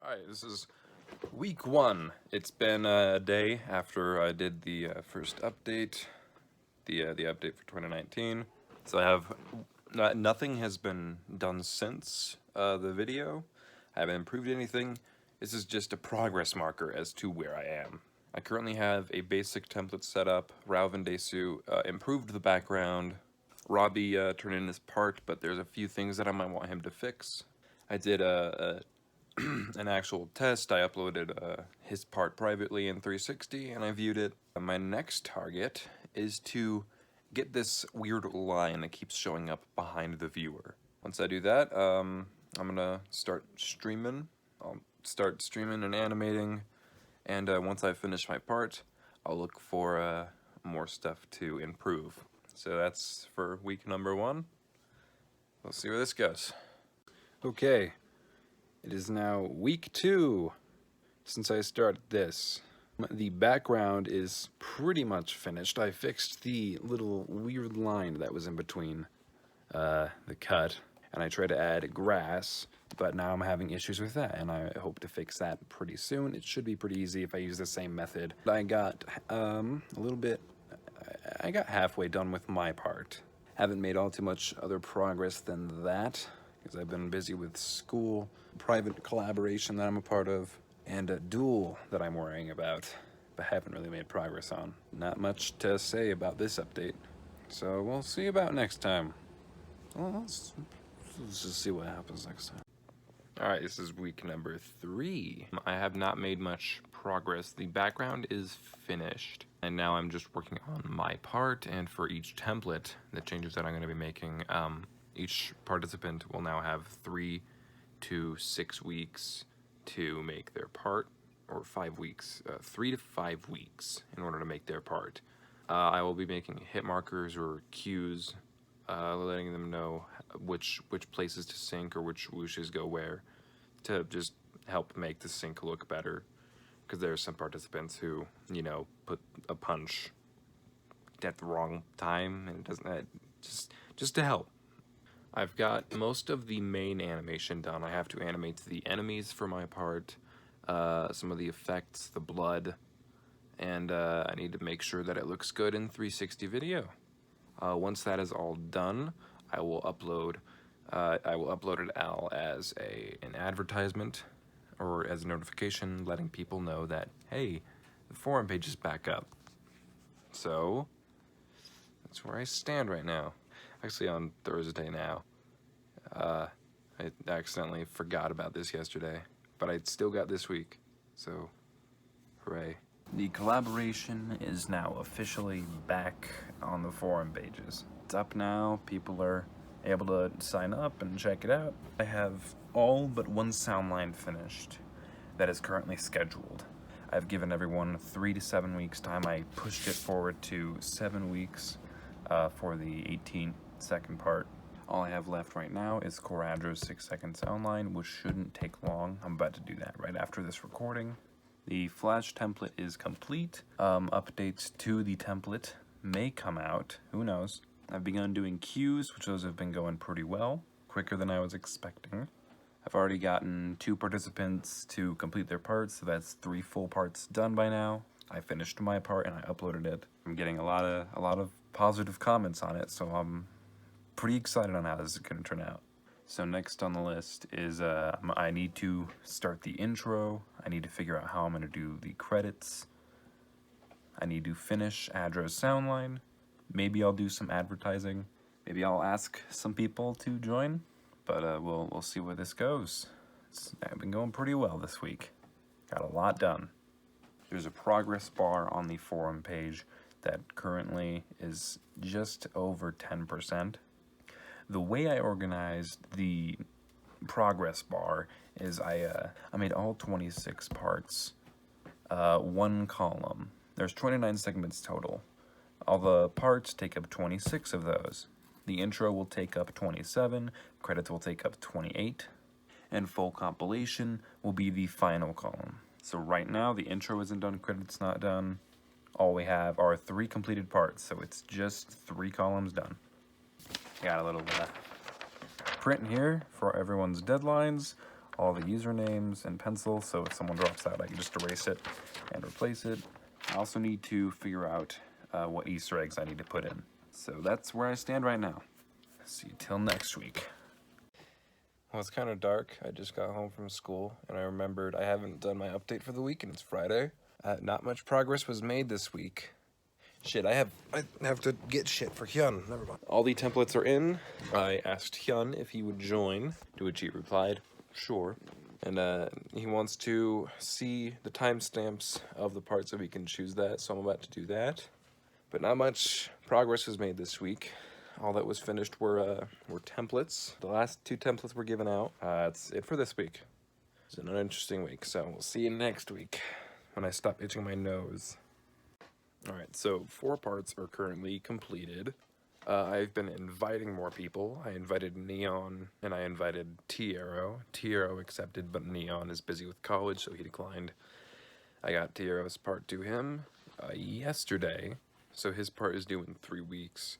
Hi, this is week 1. It's been a day after I did the first update, the update for 2019. So I have nothing has been done since the video. I haven't improved anything. This is just a progress marker as to where I am. I currently have a basic template set up. Rao Vendesu improved the background. Robbie turned in his part, but there's a few things that I might want him to fix. I did an actual test. I uploaded his part privately in 360 and I viewed it. My next target is to get this weird line that keeps showing up behind the viewer. Once I do that, I'm gonna start streaming. I'll start streaming and animating, and once I finish my part, I'll look for more stuff to improve. So that's for week number 1. We'll see where this goes. Okay. It is now week 2 since I started this. The background is pretty much finished. I fixed the little weird line that was in between the cut, and I tried to add grass, but now I'm having issues with that, and I hope to fix that pretty soon. It should be pretty easy if I use the same method. I got I got halfway done with my part. Haven't made all too much other progress than that, because I've been busy with school, private collaboration that I'm a part of, and a duel that I'm worrying about, but haven't really made progress on. Not much to say about this update, so we'll see about next time. Well, let's just see what happens next time. Alright, this is week number 3. I have not made much progress. The background is finished, and now I'm just working on my part, and for each template, the changes that I'm going to be making, each participant will now have 3 to 6 weeks to make their part, or 5 weeks, 3 to 5 weeks in order to make their part. I will be making hit markers or cues, letting them know which places to sync or which whooshes go where, to just help make the sync look better. Because there are some participants who, you know, put a punch at the wrong time, and it doesn't, just to help. I've got most of the main animation done. I have to animate the enemies for my part, some of the effects, the blood, and I need to make sure that it looks good in 360 video. Once that is all done, I will upload it out as an advertisement or as a notification, letting people know that, hey, the forum page is back up. So that's where I stand right now. Actually on Thursday now. I accidentally forgot about this yesterday, but I still got this week, so hooray. The collaboration is now officially back on the forum pages. It's up now, people are able to sign up and check it out. I have all but one sound line finished that is currently scheduled. I've given everyone 3 to 7 weeks time. I pushed it forward to 7 weeks for the 18-second part. All I have left right now is Coradro's 6-second soundline, which shouldn't take long. I'm about to do that right after this recording. The Flash template is complete. Updates to the template may come out, who knows. I've begun doing cues, which those have been going pretty well, quicker than I was expecting. I've already gotten 2 participants to complete their parts, so that's 3 full parts done by now. I finished my part and I uploaded it. I'm getting a lot of positive comments on it, so I'm pretty excited on how this is going to turn out. So next on the list is I need to start the intro. I need to figure out how I'm going to do the credits. I need to finish Adro's soundline. Maybe I'll do some advertising. Maybe I'll ask some people to join, but we'll see where this goes. I've been going pretty well this week. Got a lot done. There's a progress bar on the forum page that currently is just over 10%. The way I organized the progress bar is I made all 26 parts, 1 column. There's 29 segments total. All the parts take up 26 of those. The intro will take up 27, credits will take up 28, and full compilation will be the final column. So right now the intro isn't done, credits not done. All we have are 3 completed parts, so it's just 3 columns done. Got a little print here for everyone's deadlines. all the usernames in pencil, so if someone drops out, I can just erase it and replace it. I also need to figure out what Easter eggs I need to put in. So that's where I stand right now. See you till next week. Well, it's kind of dark. I just got home from school, and I remembered I haven't done my update for the week, and it's Friday. Not much progress was made this week. Shit, I have to get shit for Huion. Never mind. All the templates are in. I asked Huion if he would join, to which he replied, sure. And he wants to see the timestamps of the parts so he can choose that, so I'm about to do that. But not much progress was made this week. All that was finished were templates. The last 2 templates were given out. That's it for this week. It's been an interesting week, so we'll see you next week when I stop itching my nose. Alright, so 4 parts are currently completed. I've been inviting more people. I invited Neon and I invited T-Arrow. T-Arrow accepted, but Neon is busy with college, so he declined. I got T-Arrow's part to him yesterday, so his part is due in 3 weeks.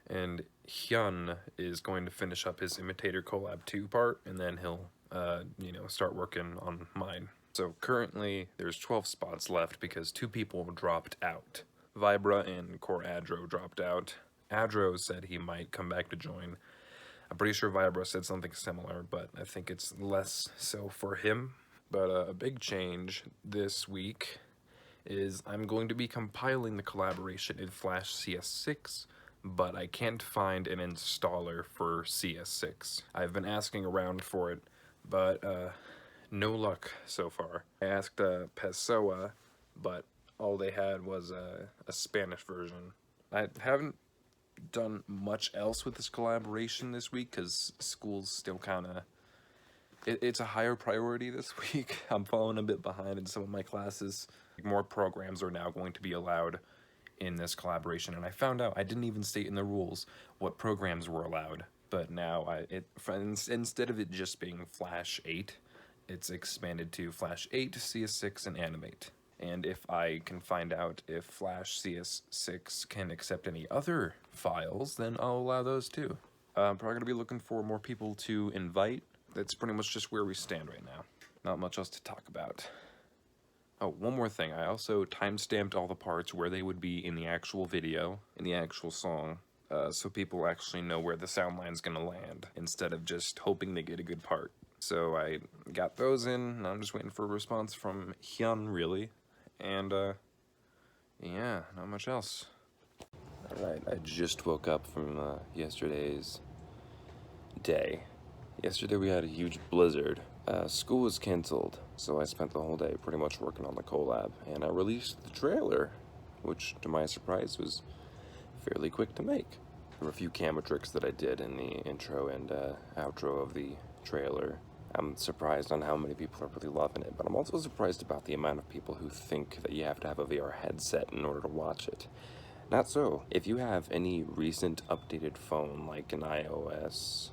And Huion is going to finish up his Imitator Collab 2 part, and then he'll, start working on mine. So currently, there's 12 spots left because 2 people dropped out. Vibra and Core Adro dropped out. Adro said he might come back to join. I'm pretty sure Vibra said something similar, but I think it's less so for him. But a big change this week is I'm going to be compiling the collaboration in Flash CS6, but I can't find an installer for CS6. I've been asking around for it, but no luck so far. I asked Pessoa, but all they had was a Spanish version. I haven't done much else with this collaboration this week because school's still kind of... It's a higher priority this week. I'm falling a bit behind in some of my classes. More programs are now going to be allowed in this collaboration, and I found out I didn't even state in the rules what programs were allowed, but now instead of it just being Flash 8, it's expanded to Flash 8, CS6, and Animate. And if I can find out if Flash CS6 can accept any other files, then I'll allow those too. I'm probably going to be looking for more people to invite. That's pretty much just where we stand right now. Not much else to talk about. Oh, one more thing. I also timestamped all the parts where they would be in the actual video, in the actual song, so people actually know where the sound line's going to land, instead of just hoping they get a good part. So I got those in, and I'm just waiting for a response from Huion, really. And, yeah, not much else. Alright, I just woke up from yesterday's day. Yesterday we had a huge blizzard. School was canceled, so I spent the whole day pretty much working on the collab, and I released the trailer, which, to my surprise, was fairly quick to make. There were a few camera tricks that I did in the intro and outro of the trailer. I'm surprised on how many people are really loving it, but I'm also surprised about the amount of people who think that you have to have a VR headset in order to watch it. Not so. If you have any recent updated phone, like an iOS,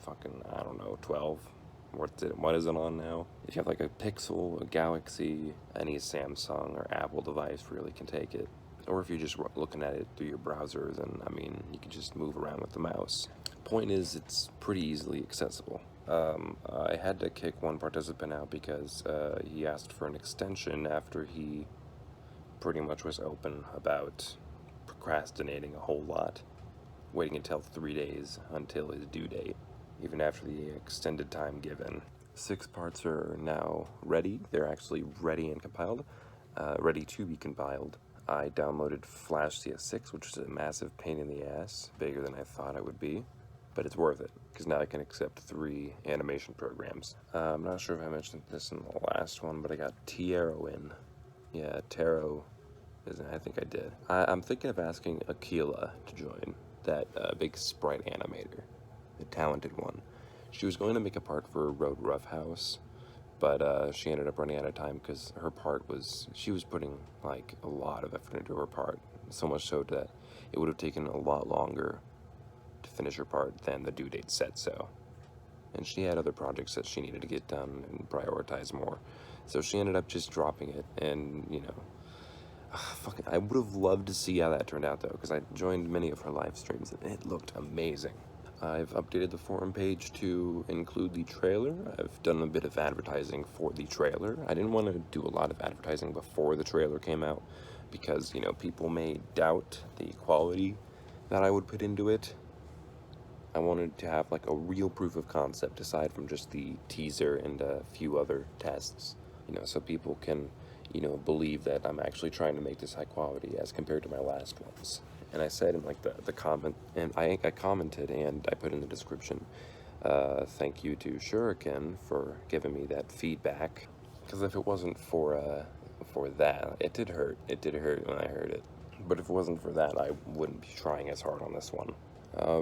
I don't know, 12, what is it on now? If you have like a Pixel, a Galaxy, any Samsung or Apple device really can take it. Or if you're just looking at it through your browser, then, you can just move around with the mouse. Point is, it's pretty easily accessible. I had to kick one participant out because he asked for an extension after he pretty much was open about procrastinating a whole lot, waiting until 3 days until his due date, even after the extended time given. 6 parts are now ready. They're actually ready and compiled, ready to be compiled. I downloaded Flash CS6, which is a massive pain in the ass, bigger than I thought it would be. But it's worth it, because now I can accept 3 animation programs. I'm not sure if I mentioned this in the last one, but I got T-Arrow in. Yeah, Taro, I think I did. I'm thinking of asking Akila to join, that big sprite animator, the talented one. She was going to make a part for Road Roughhouse, but she ended up running out of time because her part was, she was putting like a lot of effort into her part, so much so that it would have taken a lot longer to finish her part than the due date said so. And she had other projects that she needed to get done and prioritize more. So she ended up just dropping it, and I would have loved to see how that turned out though, because I joined many of her live streams and it looked amazing. I've updated the forum page to include the trailer. I've done a bit of advertising for the trailer. I didn't want to do a lot of advertising before the trailer came out because, you know, people may doubt the quality that I would put into it. I wanted to have like a real proof of concept aside from just the teaser and a few other tests, you know, so people can, you know, believe that I'm actually trying to make this high quality as compared to my last ones. And I said in like the comment, and I commented and I put in the description, thank you to Shuriken for giving me that feedback. Because if it wasn't for that, it did hurt. It did hurt when I heard it. But if it wasn't for that, I wouldn't be trying as hard on this one.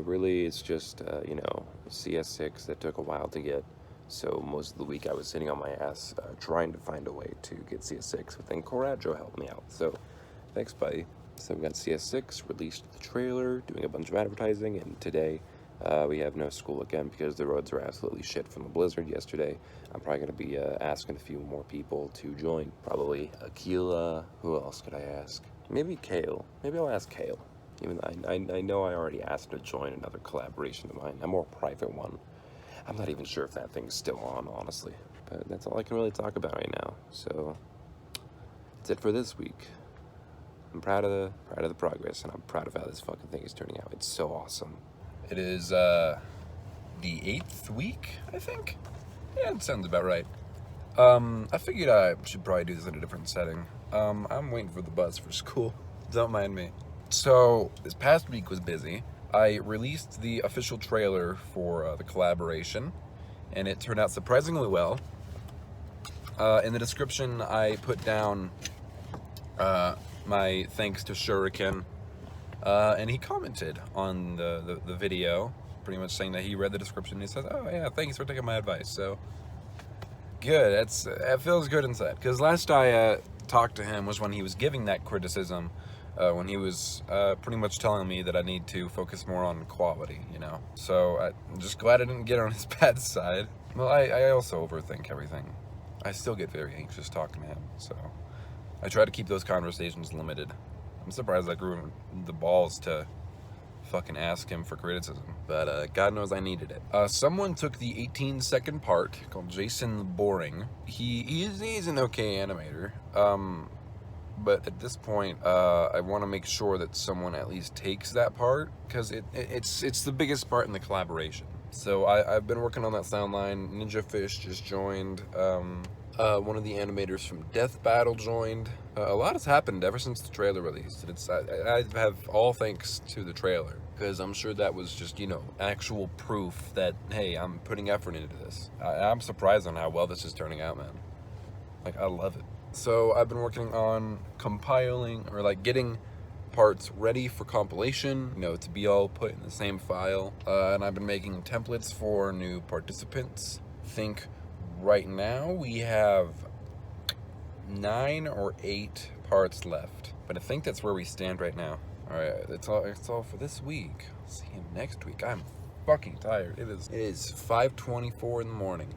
Really, it's just, you know, CS6 that took a while to get. So most of the week I was sitting on my ass trying to find a way to get CS6, but then Coraggio helped me out. So thanks, buddy. So we got CS6, released the trailer, doing a bunch of advertising, and today we have no school again because the roads are absolutely shit from the blizzard yesterday. I'm probably going to be asking a few more people to join. Probably Aquila. Who else could I ask? Maybe Kale. Maybe I'll ask Kale. Even I know I already asked him to join another collaboration of mine, a more private one. I'm not even sure if that thing's still on, honestly. But that's all I can really talk about right now. So that's it for this week. I'm proud of the progress, and I'm proud of how this fucking thing is turning out. It's so awesome. It is the 8th week, I think. Yeah, it sounds about right. I figured I should probably do this in a different setting. I'm waiting for the bus for school. Don't mind me. So this past week was busy. I released the official trailer for the collaboration, and it turned out surprisingly well. In the description, I put down my thanks to Shuriken, and he commented on the video, pretty much saying that he read the description and he says, oh yeah, thanks for taking my advice. So good, it feels good inside, because last I talked to him was when he was giving that criticism, when he was pretty much telling me that I need to focus more on quality, you know. So I'm just glad I didn't get on his bad side. Well, I also overthink everything. I still get very anxious talking to him, so I try to keep those conversations limited. I'm surprised I grew the balls to fucking ask him for criticism, but God knows I needed it. Someone took the 18-second part called Jason Boring. He's an okay animator, but at this point, I want to make sure that someone at least takes that part, because it's the biggest part in the collaboration. So I've been working on that sound line. Ninja Fish just joined. One of the animators from Death Battle joined. A lot has happened ever since the trailer released. I have all thanks to the trailer, because I'm sure that was just, you know, actual proof that, hey, I'm putting effort into this. I'm surprised on how well this is turning out, man. Like, I love it. So I've been working on compiling, or like getting parts ready for compilation, you know, to be all put in the same file. And I've been making templates for new participants. Think right now we have 9 or 8 parts left, but I think that's where we stand right now. All right, it's all for this week. I'll see you next week. I'm fucking tired. It is 5:24 in the morning.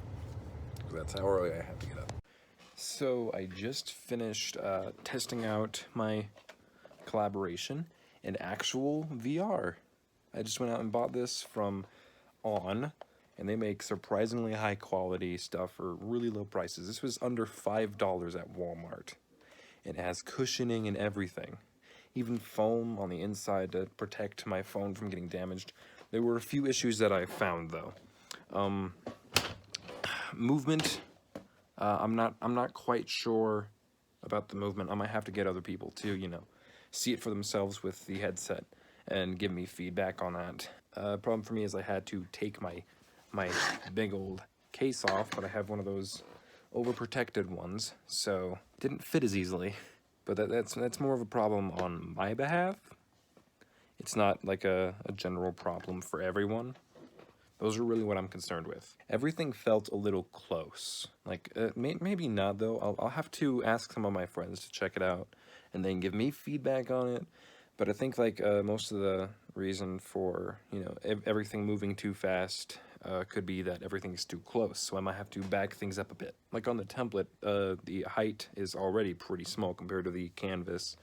That's how early I have to get up. So I just finished testing out my collaboration in actual VR. I just went out and bought this from On, and they make surprisingly high quality stuff for really low prices. This was under $5 at Walmart. It has cushioning and everything, even foam on the inside to protect my phone from getting damaged. There were a few issues that I found though. Movement. I'm not quite sure about the movement. I might have to get other people to, you know, see it for themselves with the headset and give me feedback on that. Problem for me is I had to take my big old case off, but I have one of those overprotected ones, so it didn't fit as easily. But that's more of a problem on my behalf. It's not like a general problem for everyone. Those are really what I'm concerned with. Everything felt a little close. Like, maybe not though. I'll have to ask some of my friends to check it out and then give me feedback on it. But I think like most of the reason for, you know, everything moving too fast could be that everything's too close. So I might have to back things up a bit. Like on the template, the height is already pretty small compared to the canvas.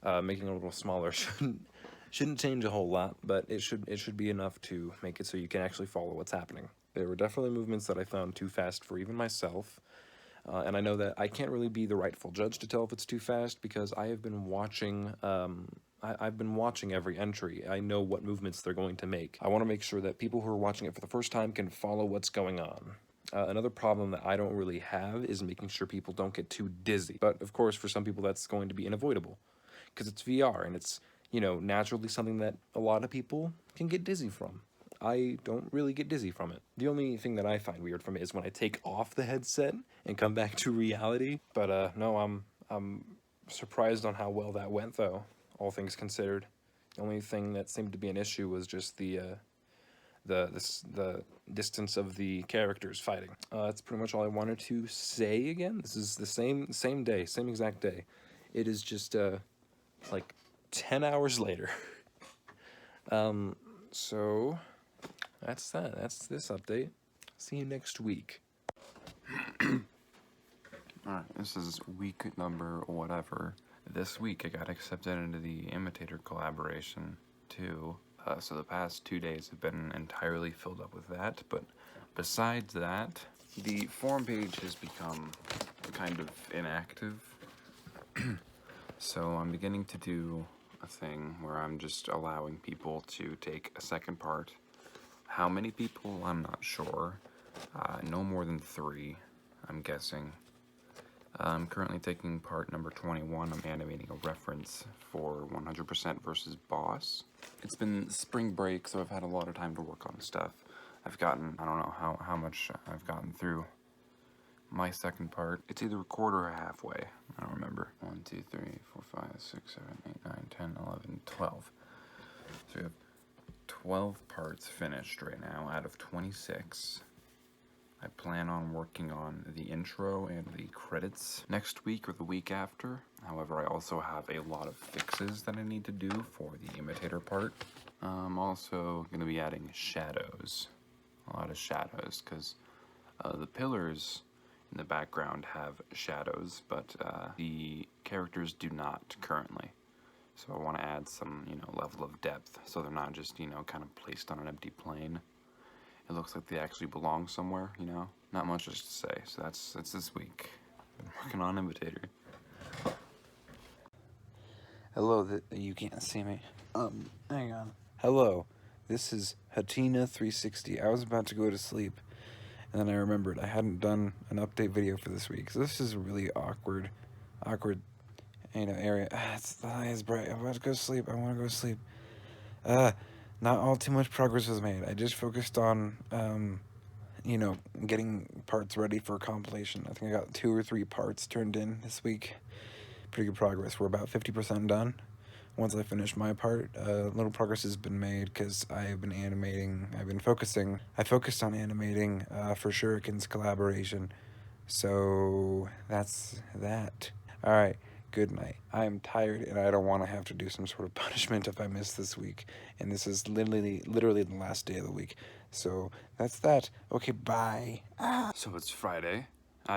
Making it a little smaller shouldn't Shouldn't change a whole lot, but it should be enough to make it so you can actually follow what's happening. There were definitely movements that I found too fast for even myself, and I know that I can't really be the rightful judge to tell if it's too fast because I have been watching. I've been watching every entry. I know what movements they're going to make. I want to make sure that people who are watching it for the first time can follow what's going on. Another problem that I don't really have is making sure people don't get too dizzy. But of course, for some people, that's going to be unavoidable because it's VR and it's, you know, naturally something that a lot of people can get dizzy from. I don't really get dizzy from it. The only thing that I find weird from it is when I take off the headset and come back to reality. But no, I'm surprised on how well that went, though, all things considered. The only thing that seemed to be an issue was just the distance of the characters fighting. That's pretty much all I wanted to say again. This is the same day, same exact day. It is just like 10 hours later. So that's that. That's this update. See you next week. Alright, this is week number whatever. This week I got accepted into the Imitator collaboration too. So the past 2 days have been entirely filled up with that, but besides that, the forum page has become kind of inactive. So I'm beginning to do a thing where I'm just allowing people to take a second part. How many people? I'm not sure. No more than 3, I'm guessing. I'm currently taking part number 21. I'm animating a reference for 100% versus Boss. It's been spring break, so I've had a lot of time to work on stuff. I've gotten, I don't know how much I've gotten through my second part. It's either a quarter or halfway. I don't remember. 1, 2, 3, 4, 5, 6, 7, 8, 9, 10, 11, 12. So we have 12 parts finished right now out of 26. I plan on working on the intro and the credits next week or the week after. However, I also have a lot of fixes that I need to do for the imitator part. I'm also going to be adding shadows. A lot of shadows, because the pillars in the background have shadows, but the characters do not currently. So I want to add some, level of depth, so they're not just, kind of placed on an empty plane. It looks like they actually belong somewhere, Not much else to say. So that's this week. Been working on Imitator. Hello, you can't see me. Hang on. Hello, this is Hatina360. I was about to go to sleep, and then I remembered I hadn't done an update video for this week. So this is a really awkward, area. The light is bright. I'm about to go to sleep. I want to go to sleep. Not all too much progress was made. I just focused on, getting parts ready for compilation. I think I got 2 or 3 parts turned in this week. Pretty good progress. We're about 50% done. Once I finish my part, little progress has been made because I have been animating. I focused on animating for Shuriken's collaboration. So that's that. All right. Good night. I am tired and I don't want to have to do some sort of punishment if I miss this week. And this is literally the last day of the week. So that's that. Okay, bye. So it's Friday.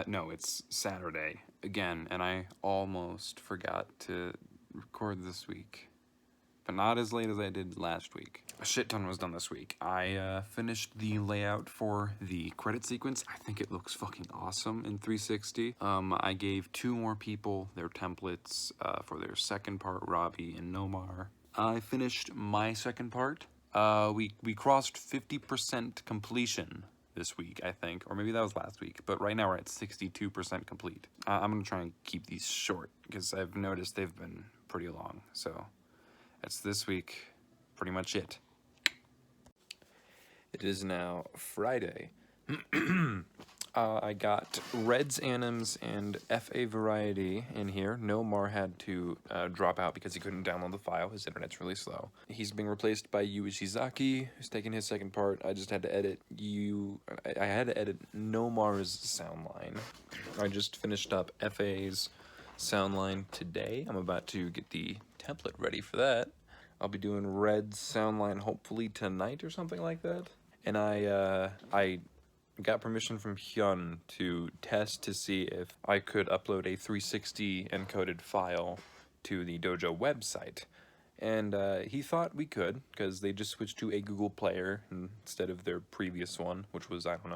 No, it's Saturday again, and I almost forgot to record this week. But not as late as I did last week. A shit ton was done this week. I finished the layout for the credit sequence. I think it looks fucking awesome in 360. I gave 2 more people their templates for their second part, Robbie and Nomar. I finished my second part. We crossed 50% completion this week, I think, or maybe that was last week, but right now we're at 62% complete. I'm gonna try and keep these short because I've noticed they've been pretty long, so that's this week, pretty much it. It is now Friday. I got Reds Anims and FA Variety in here. Nomar had to drop out because he couldn't download the file. His internet's really slow. He's being replaced by Yu Ishizaki, who's taking his second part. I just had to edit I had to edit Nomar's sound line. I just finished up FA's sound line today. I'm about to get the template ready for that. I'll be doing Red's sound line hopefully tonight or something like that. And I got permission from Huion to test to see if I could upload a 360 encoded file to the dojo website. and he thought we could because they just switched to a Google Player instead of their previous one, which was, I don't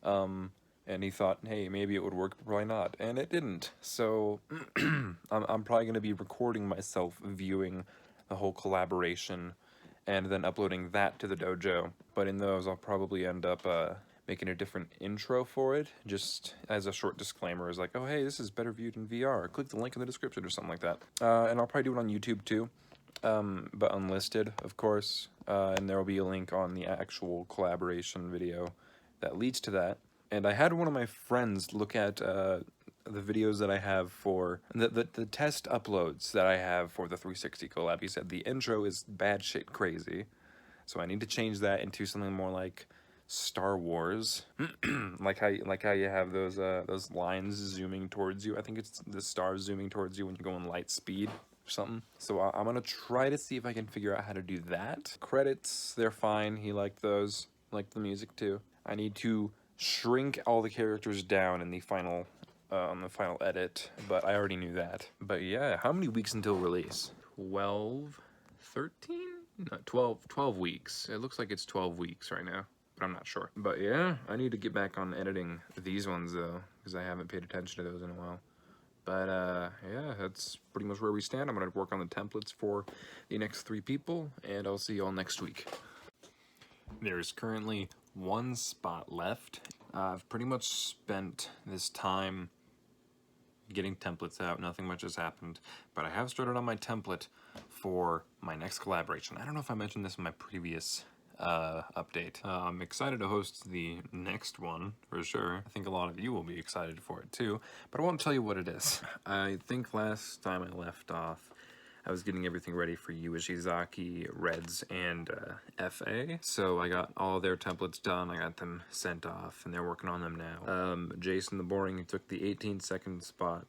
know. And he thought, hey, maybe it would work, but probably not, and it didn't. So I'm probably going to be recording myself viewing the whole collaboration and then uploading that to the dojo. But in those, I'll probably end up making a different intro for it, just as a short disclaimer, is like, oh, hey, this is better viewed in VR. Click the link in the description or something like that. And I'll probably do it on YouTube too, but unlisted, of course. And there will be a link on the actual collaboration video that leads to that. And I had one of my friends look at the videos that I have for the test uploads that I have for the 360 collab. He said the intro is bad shit crazy, so I need to change that into something more like Star Wars, like how you have those lines zooming towards you. I think it's the stars zooming towards you when you go in light speed or something. So I'm gonna try to see if I can figure out how to do that. Credits, they're fine. He liked those, liked the music too. I need to shrink all the characters down in the final edit, but I already knew that. But yeah, how many weeks until release? 12, 13? No, 12 weeks. It looks like it's 12 weeks right now, but I'm not sure. But yeah, I need to get back on editing these ones though, because I haven't paid attention to those in a while. But yeah, that's pretty much where we stand. I'm gonna work on the templates for the next 3 people, and I'll see y'all next week. There's currently 1 spot left. I've pretty much spent this time getting templates out. Nothing much has happened, but I have started on my template for my next collaboration. I don't know if I mentioned this in my previous update. I'm excited to host the next one for sure. I think a lot of you will be excited for it too, but I won't tell you what it is. I think last time I left off, I was getting everything ready for Yuishizaki, Reds, and FA. So I got all their templates done, I got them sent off, and they're working on them now. Jason the Boring took the 18-second spot.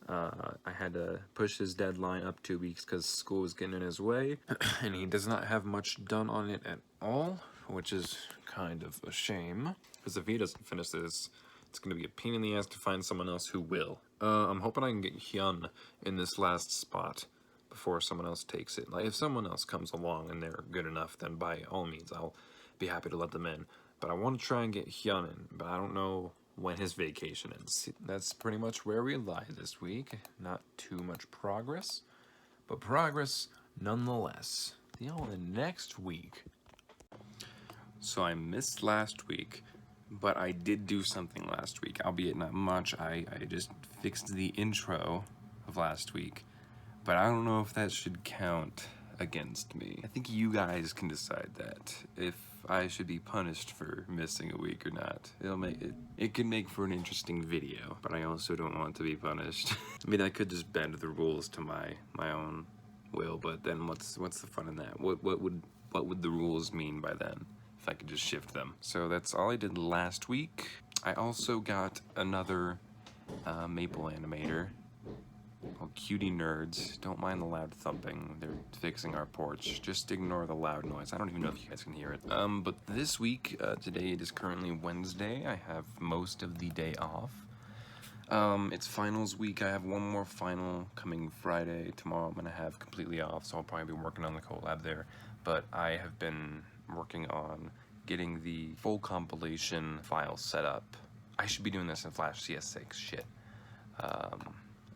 I had to push his deadline up 2 weeks because school was getting in his way, and he does not have much done on it at all, which is kind of a shame, because if he doesn't finish this, it's going to be a pain in the ass to find someone else who will. I'm hoping I can get Huion in this last spot before someone else takes it. Like, if someone else comes along and they're good enough, then by all means, I'll be happy to let them in. But I want to try and get Huion in, but I don't know when his vacation ends. That's pretty much where we lie this week. Not too much progress, but progress nonetheless. The next week. So I missed last week, but I did do something last week, albeit not much. I just fixed the intro of last week. But I don't know if that should count against me. I think you guys can decide that, if I should be punished for missing a week or not. It can make for an interesting video, but I also don't want to be punished. I mean, I could just bend the rules to my own will, but then what's the fun in that? What would the rules mean by then if I could just shift them? So that's all I did last week. I also got another Maple animator called Cutie Nerds. Don't mind the loud thumping. They're fixing our porch. Just ignore the loud noise. I don't even know if you guys can hear it. But this week, today it is currently Wednesday. I have most of the day off. It's finals week. I have one more final coming Friday. Tomorrow I'm gonna have completely off, so I'll probably be working on the collab there. But I have been working on getting the full compilation file set up. I should be doing this in Flash CS6. Shit.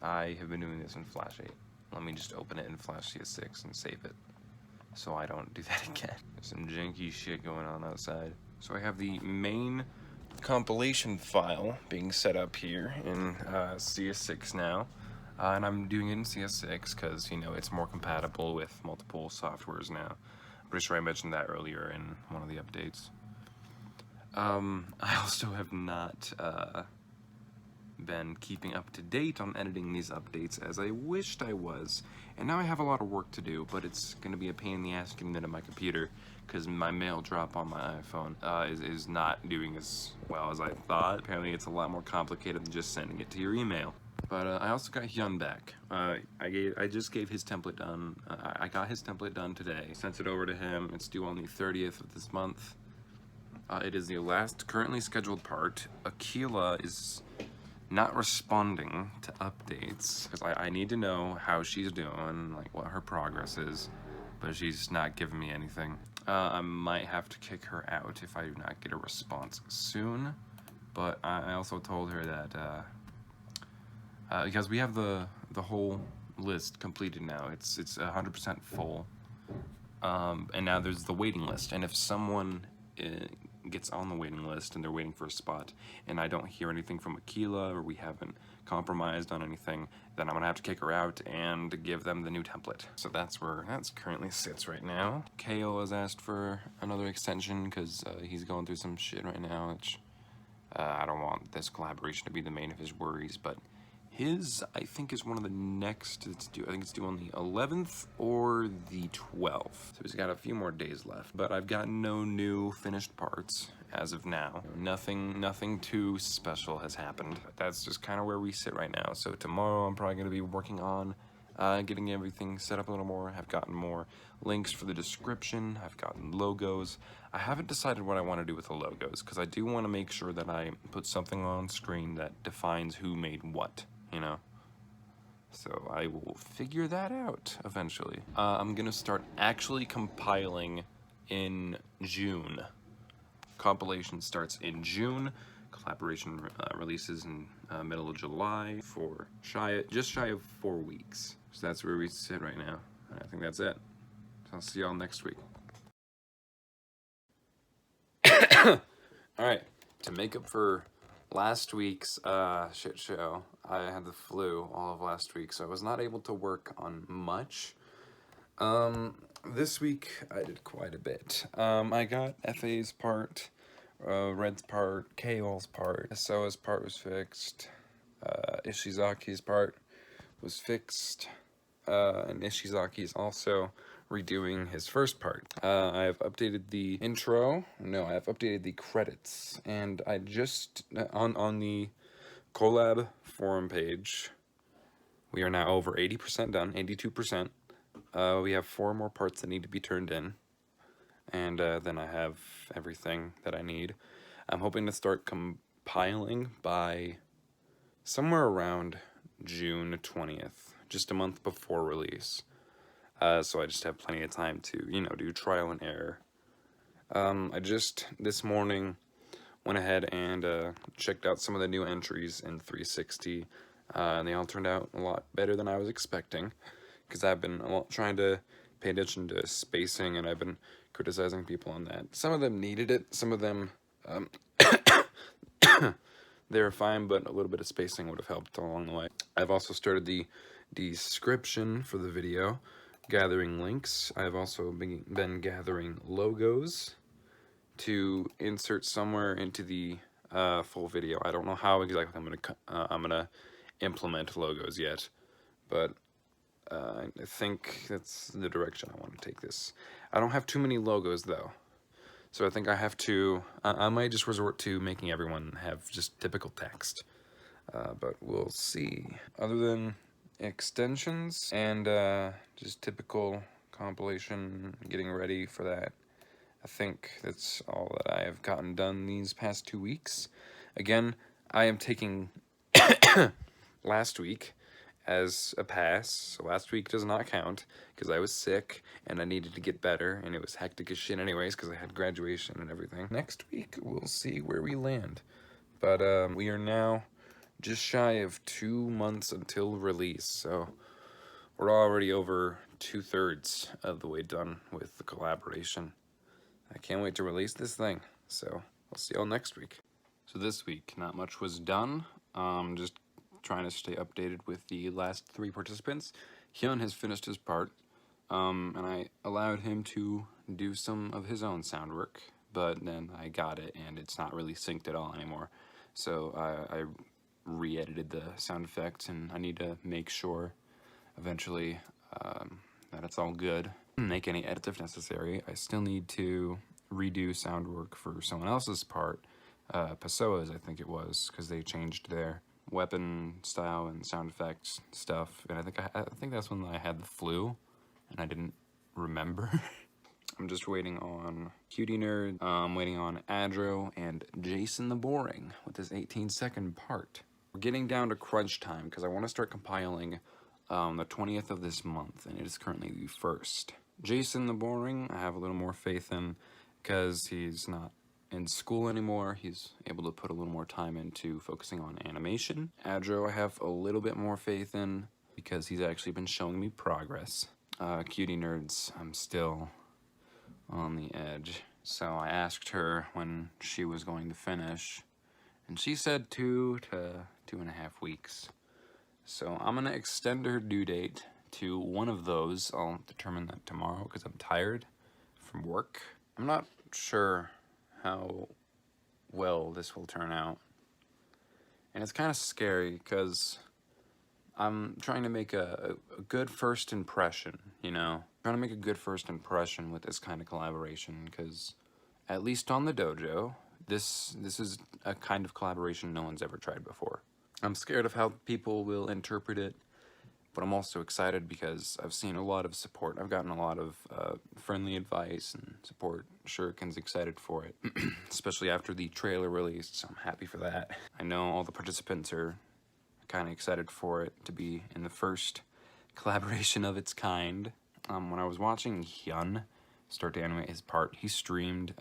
I have been doing this in Flash 8. Let me just open it in Flash CS6 and save it, so I don't do that again. There's some janky shit going on outside. So I have the main compilation file being set up here in CS6 now. And I'm doing it in CS6 because, you know, it's more compatible with multiple softwares now. I'm pretty sure I mentioned that earlier in one of the updates. I also have not been keeping up to date on editing these updates as I wished I was, and now I have a lot of work to do, but it's gonna be a pain in the ass getting that on my computer because my mail drop on my iPhone is not doing as well as I thought. Apparently it's a lot more complicated than just sending it to your email. But I also got Huion back. I just gave his template done. I got his template done today. Sent it over to him. It's due on the 30th of this month. It is the last currently scheduled part. Aquila is not responding to updates, because I need to know how she's doing, like what her progress is, but she's not giving me anything. I might have to kick her out if I do not get a response soon, but I also told her that because we have the whole list completed now, it's 100% full, and now there's the waiting list, and if someone gets on the waiting list and they're waiting for a spot and I don't hear anything from Akila, or we haven't compromised on anything, then I'm gonna have to kick her out and give them the new template. So that's where that's currently sits right now. Kale has asked for another extension because he's going through some shit right now, which I don't want this collaboration to be the main of his worries, but his, I think, is one of the next it's due. I think it's due on the 11th or the 12th. So he's got a few more days left. But I've got no new finished parts as of now. Nothing too special has happened. But that's just kind of where we sit right now. So tomorrow I'm probably going to be working on getting everything set up a little more. I've gotten more links for the description. I've gotten logos. I haven't decided what I want to do with the logos, because I do want to make sure that I put something on screen that defines who made what, you know? So I will figure that out eventually. I'm gonna start actually compiling in June. Compilation starts in June. Collaboration releases in middle of July for just shy of 4 weeks. So that's where we sit right now. I think that's it. So I'll see y'all next week. All right, to make up for last week's shit show, I had the flu all of last week, so I was not able to work on much. This week I did quite a bit. I got FA's part, Red's part, Kale's part, Soa's part was fixed, Ishizaki's part was fixed, and Ishizaki's also redoing his first part. I have updated the intro. No, I have updated the credits, and I just on the Collab forum page, we are now over 80% done, 82%. We have 4 more parts that need to be turned in, and then I have everything that I need. I'm hoping to start compiling by somewhere around June 20th, just a month before release. So I just have plenty of time to, you know, do trial and error. I just, this morning, went ahead and checked out some of the new entries in 360, and they all turned out a lot better than I was expecting, because I've been trying to pay attention to spacing, and I've been criticizing people on that. Some of them needed it, some of them, they were fine, but a little bit of spacing would have helped along the way. I've also started the description for the video, gathering links. I've also been gathering logos to insert somewhere into the full video. I don't know how exactly I'm gonna implement logos yet, but I think that's the direction I want to take this. I don't have too many logos though, so I think I have to. I might just resort to making everyone have just typical text, but we'll see. Other than extensions and just typical compilation, getting ready for that, I think that's all that I have gotten done these past 2 weeks. Again, I am taking last week as a pass, so last week does not count because I was sick and I needed to get better, and it was hectic as shit anyways because I had graduation and everything. Next week we'll see where we land, but we are now just shy of 2 months until release, so we're already over 2/3 of the way done with the collaboration. I can't wait to release this thing, so I'll see y'all next week. So this week, not much was done. Just trying to stay updated with the last 3 participants. Huion has finished his part, and I allowed him to do some of his own sound work, but then I got it and it's not really synced at all anymore. So I re-edited the sound effects, and I need to make sure eventually that it's all good. Make any edits if necessary. I still need to redo sound work for someone else's part, Pessoa's I think it was, because they changed their weapon style and sound effects stuff, and I think that's when I had the flu and I didn't remember. I'm just waiting on Cutie Nerd, waiting on Adro and Jason the Boring with his 18-second part. We're getting down to crunch time because I want to start compiling the 20th of this month, and it is currently the 1st. Jason the Boring, I have a little more faith in because he's not in school anymore. He's able to put a little more time into focusing on animation. Adro, I have a little bit more faith in because he's actually been showing me progress. Cutie Nerds, I'm still on the edge. So I asked her when she was going to finish, and she said 2 to 2.5 weeks. So I'm gonna extend her due date to one of those. I'll determine that tomorrow because I'm tired from work. I'm not sure how well this will turn out. And it's kind of scary because I'm trying to make a good first impression, you know? Trying to make a good first impression with this kind of collaboration because at least on the dojo, this is a kind of collaboration no one's ever tried before. I'm scared of how people will interpret it, but I'm also excited because I've seen a lot of support. I've gotten a lot of friendly advice and support. Shuriken's excited for it, especially after the trailer released, so I'm happy for that. I know all the participants are kind of excited for it to be in the first collaboration of its kind. When I was watching Huion start to animate his part, he streamed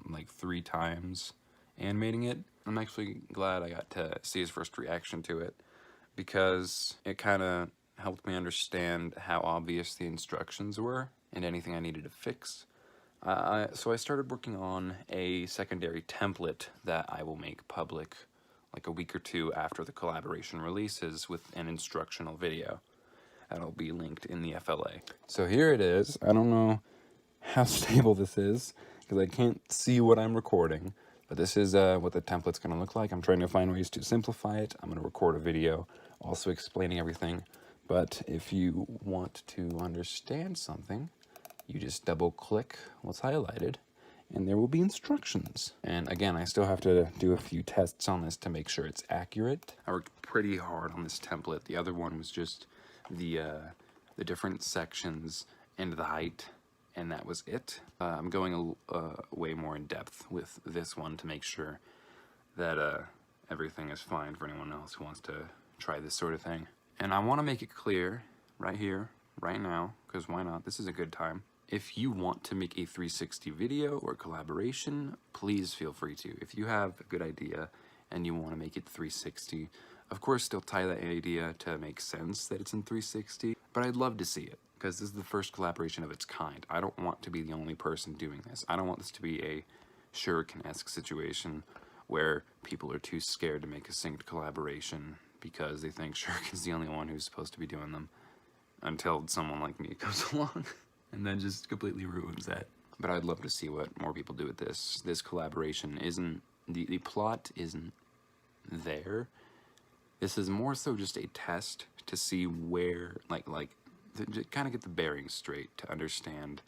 like 3 times animating it. I'm actually glad I got to see his first reaction to it because it kind of helped me understand how obvious the instructions were and anything I needed to fix. So I started working on a secondary template that I will make public like a week or 2 after the collaboration releases with an instructional video. That'll be linked in the FLA. So here it is. I don't know how stable this is because I can't see what I'm recording. But this is what the template's going to look like. I'm trying to find ways to simplify it. I'm going to record a video also explaining everything. But if you want to understand something, you just double click what's highlighted and there will be instructions. And again, I still have to do a few tests on this to make sure it's accurate. I worked pretty hard on this template. The other one was just the different sections and the height, and that was it. I'm going way more in depth with this one to make sure that everything is fine for anyone else who wants to try this sort of thing. And I want to make it clear right here, right now, because why not? This is a good time. If you want to make a 360 video or collaboration, please feel free to. If you have a good idea and you want to make it 360, of course still tie that idea to make sense that it's in 360, but I'd love to see it because this is the first collaboration of its kind. I don't want to be the only person doing this. I don't want this to be a Shuriken-esque situation where people are too scared to make a synced collaboration because they think Shuriken's the only one who's supposed to be doing them until someone like me comes along and then just completely ruins that. But I'd love to see what more people do with this. This collaboration isn't, the plot isn't there. This is more so just a test to see where, to kind of get the bearings straight, to understand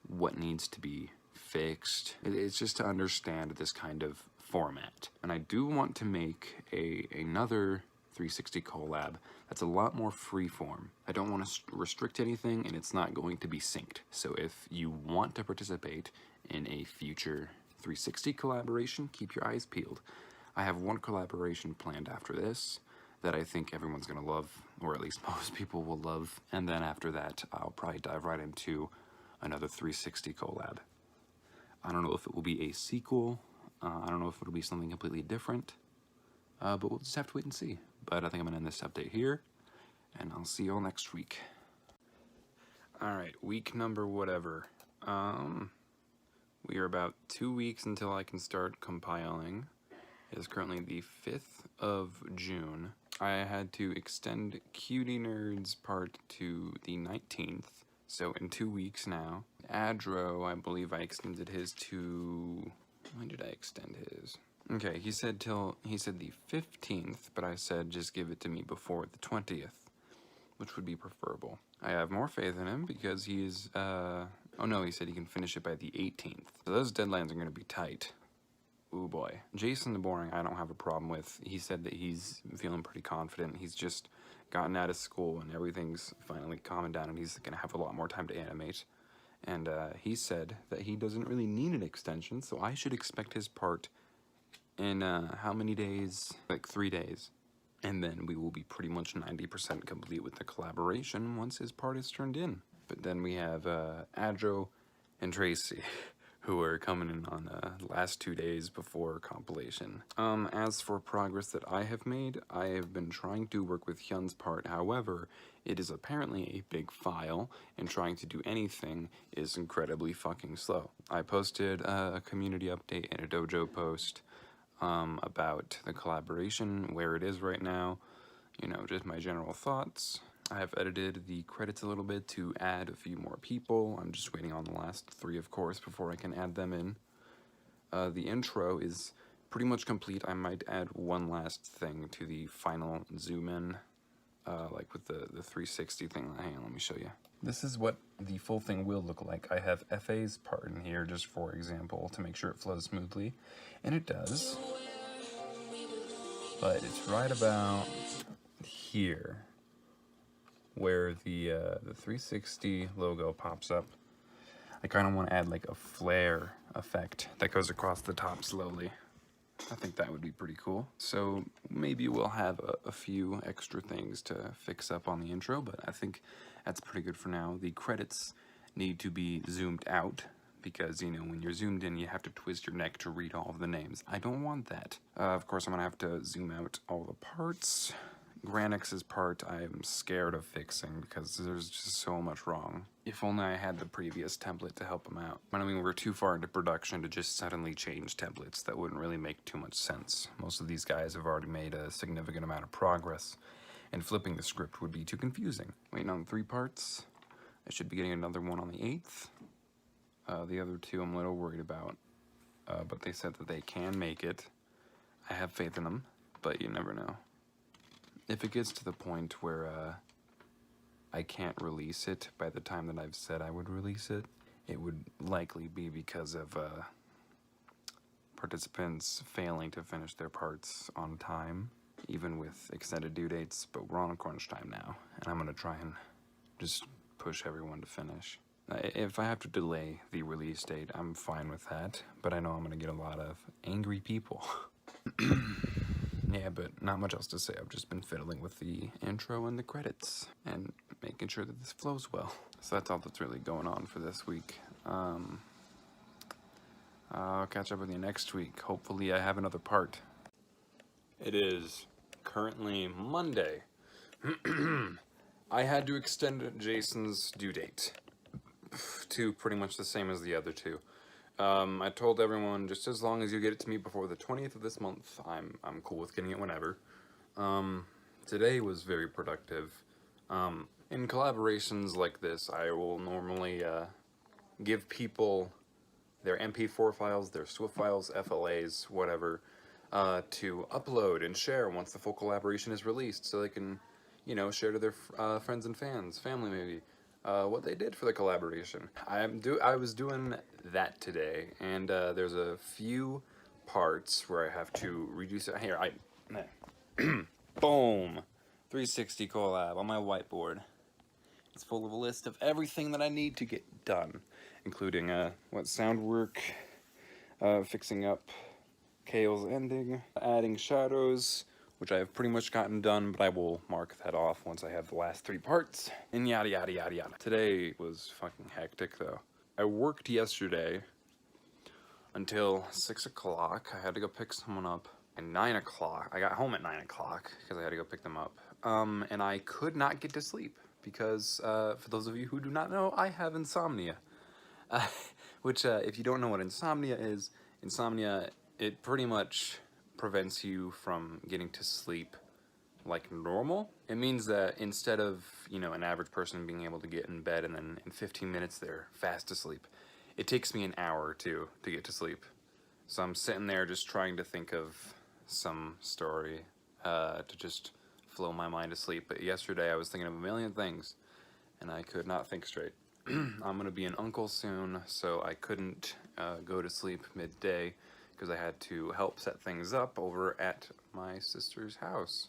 what needs to be fixed. It's just to understand this kind of format. And I do want to make another 360 collab that's a lot more freeform. I don't want to restrict anything, and it's not going to be synced. So if you want to participate in a future 360 collaboration, keep your eyes peeled. I have one collaboration planned after this that I think everyone's gonna love, or at least most people will love. And then after that, I'll probably dive right into another 360 collab. I don't know if it will be a sequel. I don't know if it'll be something completely different, but we'll just have to wait and see. But I think I'm gonna end this update here, and I'll see you all next week. All right, week number whatever. We are about 2 weeks until I can start compiling. It is currently the 5th of June. I had to extend Cutie Nerds part to the 19th, so in 2 weeks now. Adro, I believe I extended his to... When did I extend his? Okay, he said the 15th, but I said just give it to me before the 20th, which would be preferable. I have more faith in him because he is, oh no, he said he can finish it by the 18th. So those deadlines are going to be tight. Ooh boy. Jason the Boring, I don't have a problem with. He said that he's feeling pretty confident. He's just gotten out of school and everything's finally calming down and he's going to have a lot more time to animate. And he said that he doesn't really need an extension, so I should expect his part in how many days? Like 3 days. And then we will be pretty much 90% complete with the collaboration once his part is turned in. But then we have Adro and Tracy, who are coming in on the last 2 days before compilation. As for progress that I have made, I have been trying to work with Huion's part. However, it is apparently a big file, and trying to do anything is incredibly fucking slow. I posted a community update and a dojo post about the collaboration, where it is right now, you know, just my general thoughts. I have edited the credits a little bit to add a few more people. I'm just waiting on the last 3, of course, before I can add them in. The intro is pretty much complete. I might add one last thing to the final zoom in, like with the 360 thing. Hang on, let me show you. This is what the full thing will look like. I have FA's part in here, just for example, to make sure it flows smoothly. And it does. But it's right about here where the 360 logo pops up. I kind of want to add like a flare effect that goes across the top slowly. I think that would be pretty cool. So maybe we'll have a few extra things to fix up on the intro, but I think that's pretty good for now. The credits need to be zoomed out because, you know, when you're zoomed in, you have to twist your neck to read all of the names. I don't want that. Of course, I'm gonna have to zoom out all the parts. Granix's part I am scared of fixing because there's just so much wrong. If only I had the previous template to help him out. I mean, we're too far into production to just suddenly change templates. That wouldn't really make too much sense. Most of these guys have already made a significant amount of progress, and flipping the script would be too confusing. Waiting on 3 parts. I should be getting another one on the 8th. The other 2 I'm a little worried about, but they said that they can make it. I have faith in them, but you never know. If it gets to the point where I can't release it by the time that I've said I would release it, it would likely be because of participants failing to finish their parts on time, even with extended due dates. But we're on crunch time now, and I'm gonna try and just push everyone to finish. If I have to delay the release date, I'm fine with that, but I know I'm gonna get a lot of angry people. Yeah, but not much else to say. I've just been fiddling with the intro and the credits and making sure that this flows well. So that's all that's really going on for this week. I'll catch up with you next week. Hopefully I have another part. It is currently Monday. I had to extend Jason's due date to pretty much the same as the other 2. I told everyone, just as long as you get it to me before the 20th of this month, I'm cool with getting it whenever. Today was very productive. In collaborations like this, I will normally give people their MP4 files, their SWF files, FLAs, whatever, to upload and share once the full collaboration is released, so they can, you know, share to their friends and fans, family maybe, what they did for the collaboration. I was doing that today, and there's a few parts where I have to reduce it. Here, boom, 360 collab on my whiteboard. It's full of a list of everything that I need to get done, including what sound work, fixing up Kale's ending, adding shadows, which I have pretty much gotten done, but I will mark that off once I have the last 3 parts, and yada yada yada yada. Today was fucking hectic though. I worked yesterday until 6 o'clock. I had to go pick someone up at 9 o'clock. I got home at 9 o'clock because I had to go pick them up. And I could not get to sleep because, for those of you who do not know, I have insomnia. Which, if you don't know what insomnia is, it pretty much prevents you from getting to sleep like normal. It means that instead of, you know, an average person being able to get in bed and then in 15 minutes they're fast asleep, it takes me an hour or 2 to get to sleep. So I'm sitting there just trying to think of some story to just flow my mind to sleep. But yesterday I was thinking of a million things and I could not think straight. I'm gonna be an uncle soon, so I couldn't go to sleep midday because I had to help set things up over at my sister's house.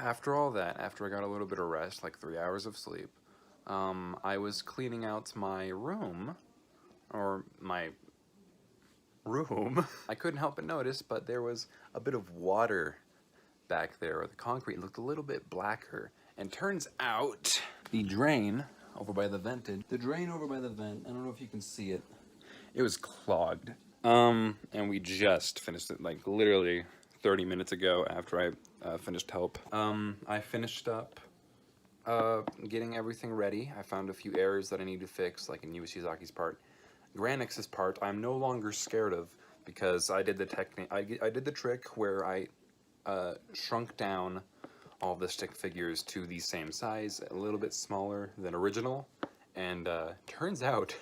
After all that, after I got a little bit of rest, like 3 hours of sleep, I was cleaning out my room, or my room, I couldn't help but notice, but there was a bit of water back there, or the concrete looked a little bit blacker. And turns out the drain over by the vent, I don't know if you can see it, it was clogged. And we just finished it, like literally 30 minutes ago after I finished help. I finished up getting everything ready. I found a few errors that I need to fix, like in Yoshizaki's part. Granix's part, I'm no longer scared of, because I did the I did the trick where I shrunk down all the stick figures to the same size, a little bit smaller than original, and turns out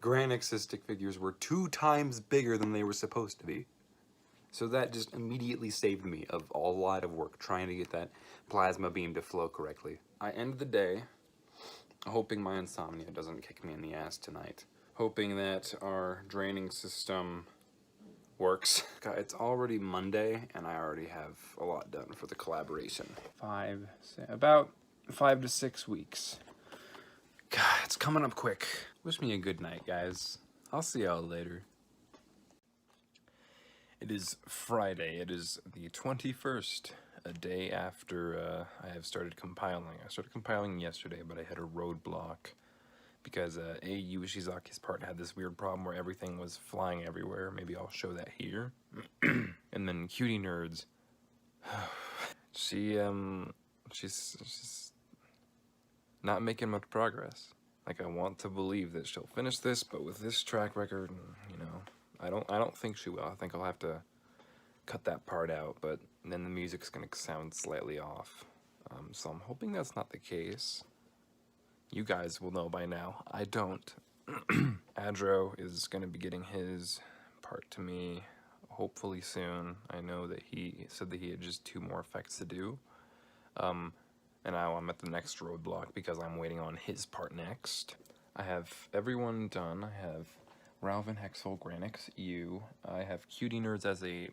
Granix's stick figures were 2 times bigger than they were supposed to be. So that just immediately saved me of a lot of work trying to get that plasma beam to flow correctly. I end the day hoping my insomnia doesn't kick me in the ass tonight. Hoping that our draining system works. It's already Monday and I already have a lot done for the collaboration. About 5 to 6 weeks. God, it's coming up quick. Wish me a good night, guys. I'll see y'all later. It is Friday. It is the 21st, a day after I have started compiling. I started compiling yesterday, but I had a roadblock because Yoshizaki's part had this weird problem where everything was flying everywhere. Maybe I'll show that here. And then Cutie Nerds. She's not making much progress. Like, I want to believe that she'll finish this, but with this track record, you know, I don't think she will. I think I'll have to cut that part out, but then the music's gonna sound slightly off. So I'm hoping that's not the case. You guys will know by now. I don't. Adro is gonna be getting his part to me hopefully soon. I know that he said that he had just 2 more effects to do. And now I'm at the next roadblock because I'm waiting on his part next. I have everyone done. I have Ralvin, Hexel, Granix, you. I have Cutie Nerds as I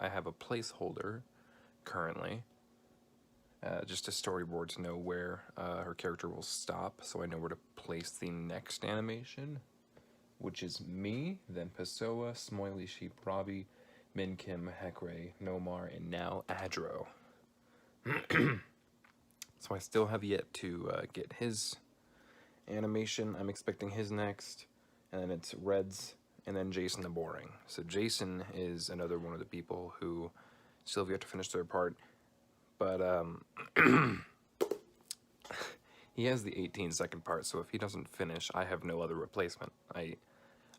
have a placeholder currently. Just a storyboard to know where her character will stop, so I know where to place the next animation, which is me, then Pessoa, Smoily Sheep, Robbie, Min Kim, Hekray, Nomar, and now Adro. So I still have yet to get his animation. I'm expecting his next, and then it's Reds, and then Jason the Boring. So Jason is another one of the people who still have yet to finish their part, but he has the 18-second part, so if he doesn't finish, I have no other replacement.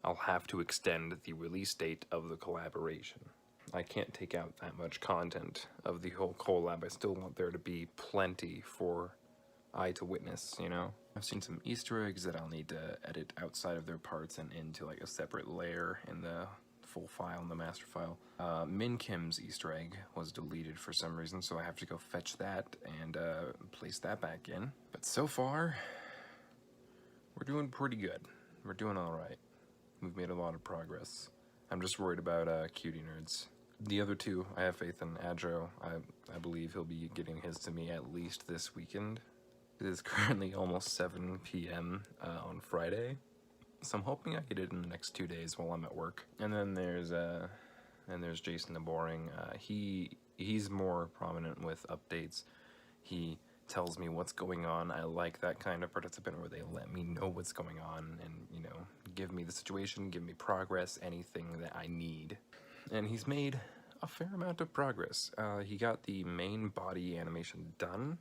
I'll have to extend the release date of the collaboration. I can't take out that much content of the whole collab. I still want there to be plenty for I to witness, you know? I've seen some Easter eggs that I'll need to edit outside of their parts and into like a separate layer in the full file, in the master file. Min Kim's Easter egg was deleted for some reason, so I have to go fetch that and place that back in. But so far, we're doing pretty good. We're doing all right. We've made a lot of progress. I'm just worried about Cutie Nerds. The other 2, I have faith in Adro. I believe he'll be getting his to me at least this weekend. It is currently almost 7 p.m. On Friday, so I'm hoping I get it in the next 2 days while I'm at work. And then there's Jason the Boring. He's more prominent with updates. He tells me what's going on. I like that kind of participant where they let me know what's going on and, you know, give me the situation, give me progress, anything that I need. And he's made a fair amount of progress. He got the main body animation done,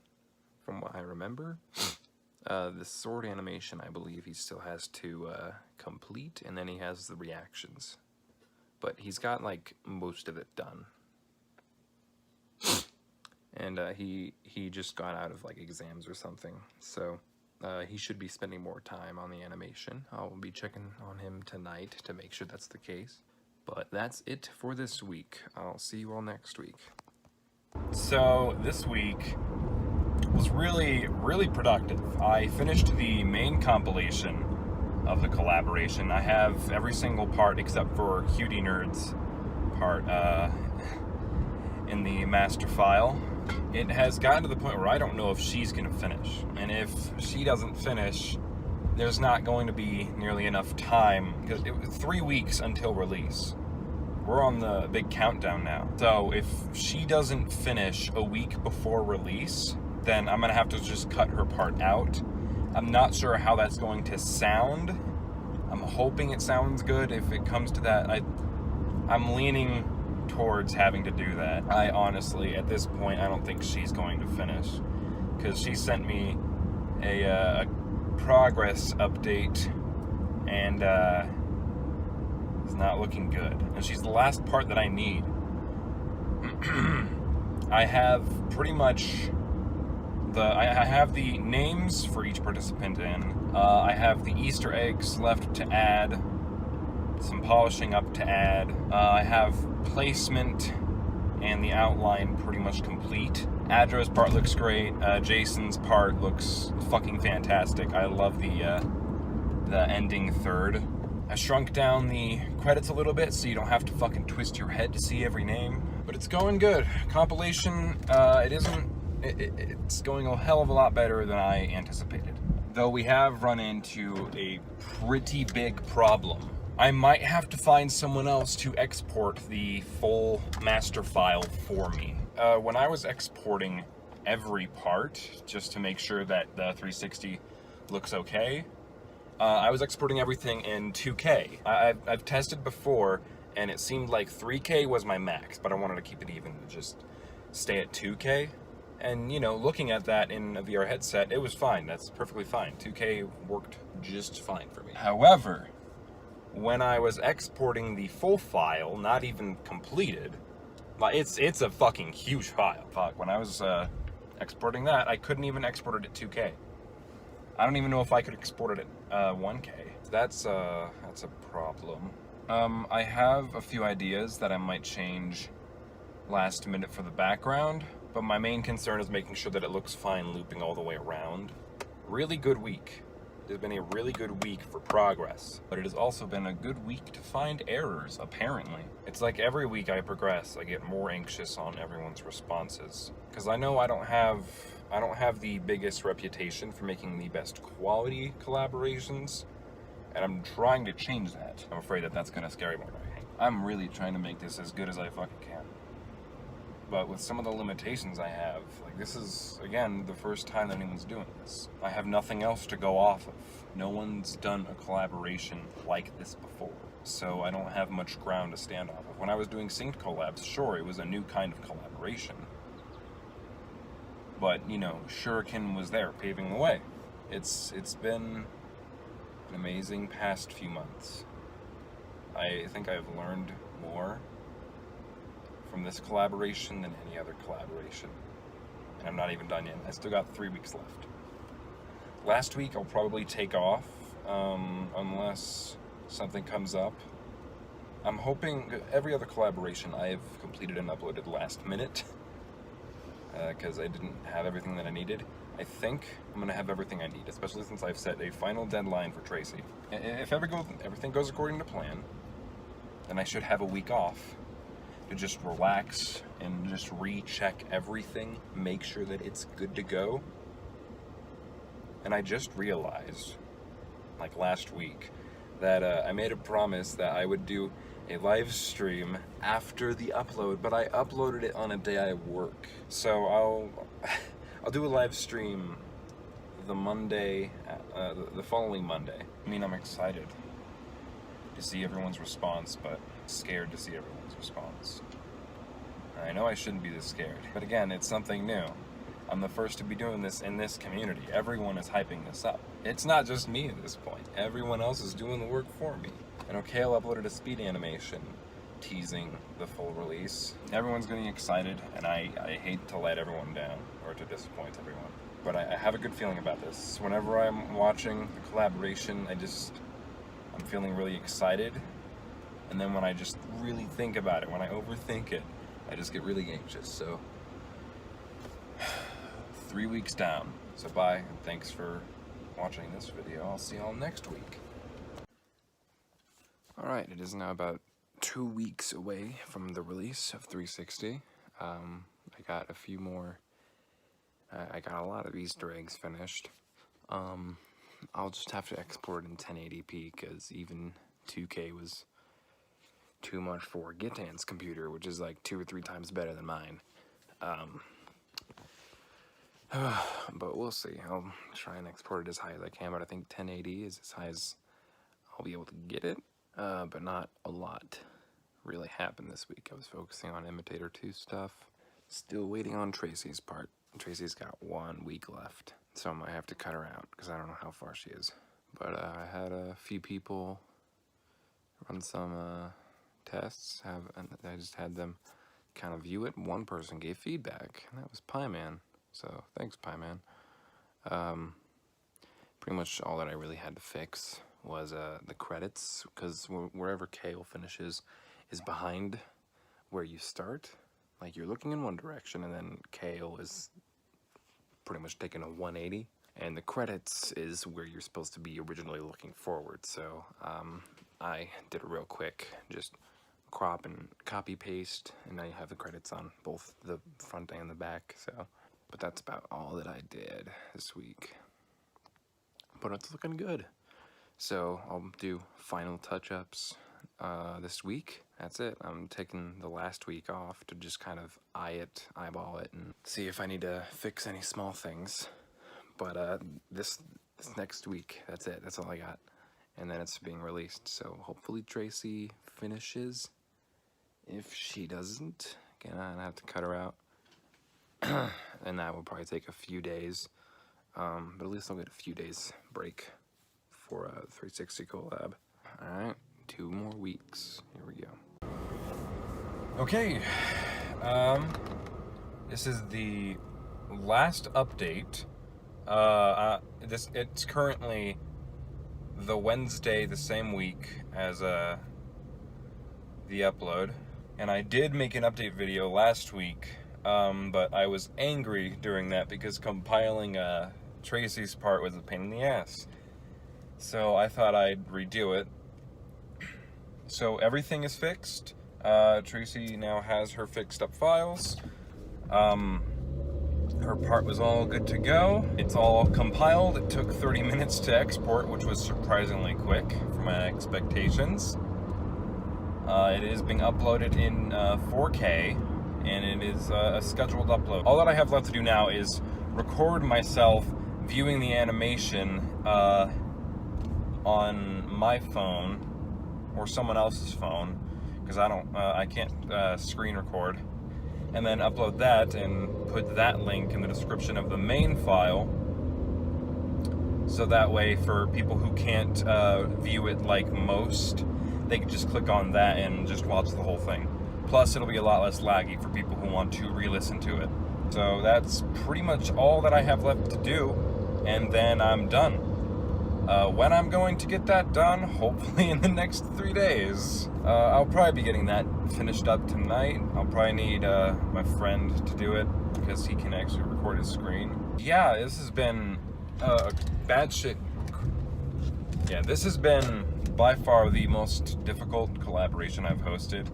from what I remember. The sword animation, I believe he still has to complete, and then he has the reactions. But he's got, like, most of it done. And he just got out of, like, exams or something, so he should be spending more time on the animation. I'll be checking on him tonight to make sure that's the case. But that's it for this week. I'll see you all next week. So this week was really, really productive. I finished the main compilation of the collaboration. I have every single part except for Cutie Nerds part in the master file. It has gotten to the point where I don't know if she's gonna finish. And if she doesn't finish, there's not going to be nearly enough time, because it was 3 weeks until release. We're on the big countdown now. So if she doesn't finish a week before release, then I'm gonna have to just cut her part out. I'm not sure how that's going to sound. I'm hoping it sounds good. If it comes to that, I'm leaning towards having to do that. I honestly, at this point, I don't think she's going to finish, because she sent me a progress update, and it's not looking good. And she's the last part that I need. I have pretty much I have the names for each participant in. I have the Easter eggs left to add, some polishing up to add. I have placement and the outline pretty much complete. Adro's part looks great. Jason's part looks fucking fantastic. I love the ending third. I shrunk down the credits a little bit so you don't have to fucking twist your head to see every name. But it's going good. Compilation, it's going a hell of a lot better than I anticipated. Though we have run into a pretty big problem. I might have to find someone else to export the full master file for me. When I was exporting every part, just to make sure that the 360 looks okay, I was exporting everything in 2K. I've tested before, and it seemed like 3K was my max, but I wanted to keep it even, just stay at 2K. And, you know, looking at that in a VR headset, it was fine. That's perfectly fine. 2K worked just fine for me. However, when I was exporting the full file, not even completed, it's a fucking huge file. Fuck, when I was exporting that, I couldn't even export it at 2K. I don't even know if I could export it at 1K. That's a problem. I have a few ideas that I might change last minute for the background, but my main concern is making sure that it looks fine looping all the way around. Really good week. It's been a really good week for progress, but it has also been a good week to find errors, apparently. It's like every week I progress, I get more anxious on everyone's responses. Because I know I don't have the biggest reputation for making the best quality collaborations, and I'm trying to change that. I'm afraid that that's gonna scare me more. I'm really trying to make this as good as I fucking can. But with some of the limitations I have, like this is, again, the first time that anyone's doing this. I have nothing else to go off of. No one's done a collaboration like this before. So I don't have much ground to stand off of. When I was doing synced collabs, sure, it was a new kind of collaboration. But, you know, Shuriken was there, paving the way. It's been an amazing past few months. I think I've learned more from this collaboration than any other collaboration. And I'm not even done yet. I still got 3 weeks left. Last week I'll probably take off, unless something comes up. I'm hoping every other collaboration I've completed and uploaded last minute, because I didn't have everything that I needed. I think I'm gonna have everything I need, especially since I've set a final deadline for Tracy. If everything goes according to plan, then I should have a week off to just relax and just recheck everything, make sure that it's good to go. And I just realized, like last week, that I made a promise that I would do a live stream after the upload, but I uploaded it on a day I work. So I'll do a live stream the Monday, the following Monday. I mean, I'm excited to see everyone's response, but scared to see everyone's response. I know I shouldn't be this scared, but again, it's something new. I'm the first to be doing this in this community. Everyone is hyping this up. It's not just me at this point. Everyone else is doing the work for me. And O'Kale uploaded a speed animation teasing the full release. Everyone's getting excited, and I hate to let everyone down or to disappoint everyone. But I have a good feeling about this. Whenever I'm watching the collaboration, I'm feeling really excited. And then when I just really think about it, when I overthink it, I just get really anxious. So 3 weeks down. So bye, and thanks for watching this video. I'll see y'all next week. Alright, it is now about 2 weeks away from the release of 360. I got a lot of Easter eggs finished. I'll just have to export in 1080p because even 2K was too much for Gitan's computer, which is like 2 or 3 times better than mine. But we'll see. I'll try and export it as high as I can, but I think 1080 is as high as I'll be able to get it. But not a lot really happened this week. I was focusing on Imitator 2 stuff. Still waiting on Tracy's part. Tracy's got 1 week left, so I might have to cut her out because I don't know how far she is. But I had a few people run some tests, and I just had them kind of view it. One person gave feedback, and that was Pieman. So thanks, Pieman. Pretty much all that I really had to fix was the credits, because wherever Kale finishes is behind where you start. Like, you're looking in one direction, and then Kale is pretty much taking a 180, and the credits is where you're supposed to be originally looking forward. So I did it real quick, just crop and copy paste, and now you have the credits on both the front and the back. So, but that's about all that I did this week, but it's looking good. So I'll do final touch-ups this week. That's it. I'm taking the last week off to just kind of eyeball it, and see if I need to fix any small things. But this next week, that's it. That's all I got. And then it's being released. So hopefully Tracy finishes. If she doesn't, again, I have to cut her out. And that will probably take a few days. But at least I'll get a few days break for 360 collab. Alright, 2 more weeks. Here we go. Okay, this is the last update. It's currently the Wednesday, the same week as the upload, and I did make an update video last week, but I was angry during that because compiling Tracy's part was a pain in the ass. So I thought I'd redo it. So everything is fixed. Tracy now has her fixed up files. Her part was all good to go. It's all compiled. It took 30 minutes to export, which was surprisingly quick for my expectations. It is being uploaded in 4K, and it is a scheduled upload. All that I have left to do now is record myself viewing the animation on my phone or someone else's phone, because I can't screen record, and then upload that and put that link in the description of the main file, so that way for people who can't view it like most, they can just click on that and just watch the whole thing. Plus it'll be a lot less laggy for people who want to re-listen to it. So that's pretty much all that I have left to do, and then I'm done. When I'm going to get that done, hopefully in the next 3 days. I'll probably be getting that finished up tonight. I'll probably need my friend to do it, because he can actually record his screen. Yeah, this has been bad shit. Yeah, this has been by far the most difficult collaboration I've hosted.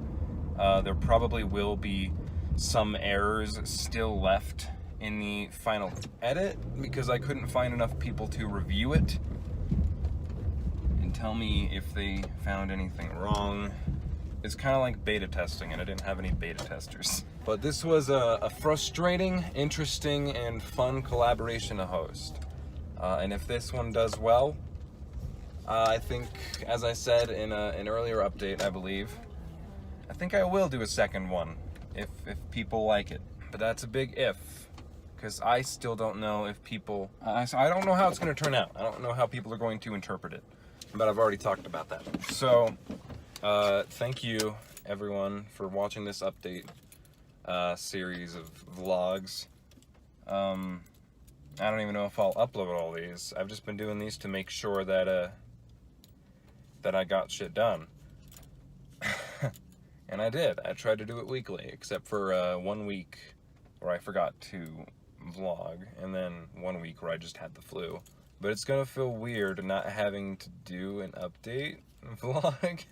There probably will be some errors still left in the final edit, because I couldn't find enough people to review it and tell me if they found anything wrong. It's kind of like beta testing, and I didn't have any beta testers. But this was a frustrating, interesting, and fun collaboration to host. And if this one does well, I think, as I said in an earlier update, I believe, I think I will do a second one if people like it. But that's a big if, because I still don't know if people, I don't know how it's going to turn out. I don't know how people are going to interpret it, but I've already talked about that. So thank you everyone for watching this update series of vlogs. I don't even know if I'll upload all these. I've just been doing these to make sure that that I got shit done. And I did. I tried to do it weekly, except for 1 week where I forgot to vlog, and then 1 week where I just had the flu. But it's gonna feel weird not having to do an update vlog,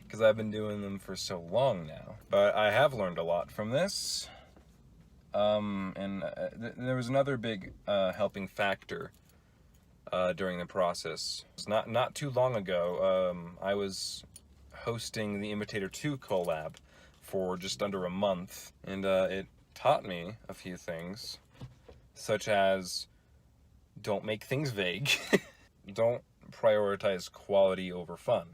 because I've been doing them for so long now. But I have learned a lot from this. And there was another big helping factor during the process. It's not too long ago, I was hosting the Imitator 2 collab for just under a month, and it taught me a few things, such as don't make things vague, don't prioritize quality over fun.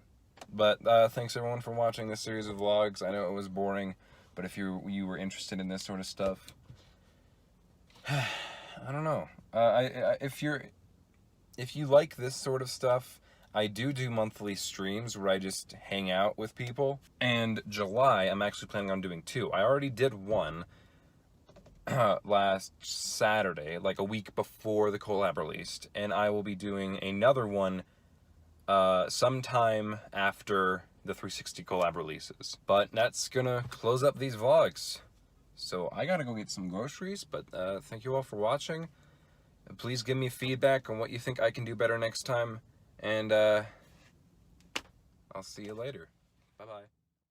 But thanks everyone for watching this series of vlogs. I know it was boring, but if you were interested in this sort of stuff, I don't know. If you like this sort of stuff, I do monthly streams where I just hang out with people. And July, I'm actually planning on doing 2. I already did one last Saturday, like a week before the collab released, and I will be doing another one sometime after the 360 collab releases. But that's gonna close up these vlogs. So I gotta go get some groceries, but thank you all for watching. Please give me feedback on what you think I can do better next time, and I'll see you later. Bye-bye.